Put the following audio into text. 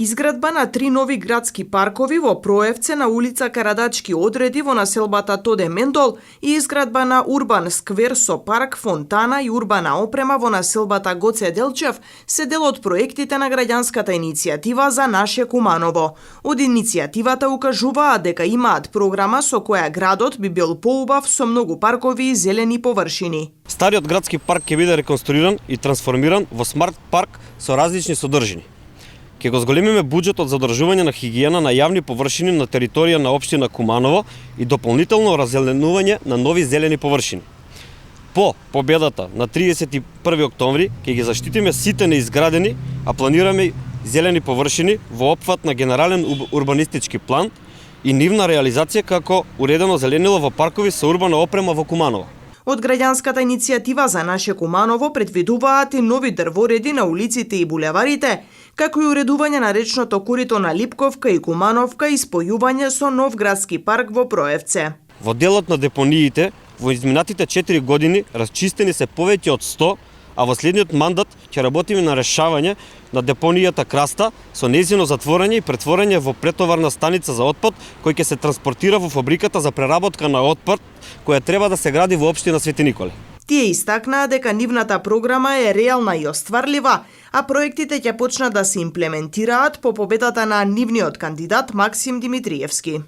Изградба на 3 нови градски паркови во Проевце на улица Карадачки одреди во населбата Тоде Мендол и изградба на урбан сквер со парк, фонтана и урбана опрема во населбата Гоце Делчев се дел од проектите на граѓанската иницијатива за наше Куманово. Од иницијативата укажуваат дека имаат програма со која градот би бил поубав со многу паркови и зелени површини. Стариот градски парк ќе биде реконструиран и трансформиран во смарт парк со различни содржини. Ќе го зголемиме буџетот за одржување на хигиена на јавни површини на територија на општина Куманово и дополнително раззеленување на нови зелени површини. По победата на 31 октомври ќе ги заштитиме сите неизградени, а планираме зелени површини во опфат на генерален урбанистички план и нивна реализација како уредено зеленило во паркови со урбана опрема во Куманово. Од граѓанската иницијатива за наше Куманово предвидуваат и нови дрвореди на улиците и булеварите, како и уредување на речното корито на Липковка и Кумановка и спојување со нов градски парк во Проевце. Во делот на депониите, во изминатите 4 години расчистени се повеќе од 100, а во следниот мандат ќе работиме на решавање на депонијата Краста со нејзино затворање и претворање во претоварна станица за отпад кој ќе се транспортира во фабриката за преработка на отпад која треба да се гради во општина Свети Николе. Тие истакнаа дека нивната програма е реална и остварлива, а проектите ќе почнат да се имплементираат по победата на нивниот кандидат Максим Димитриевски.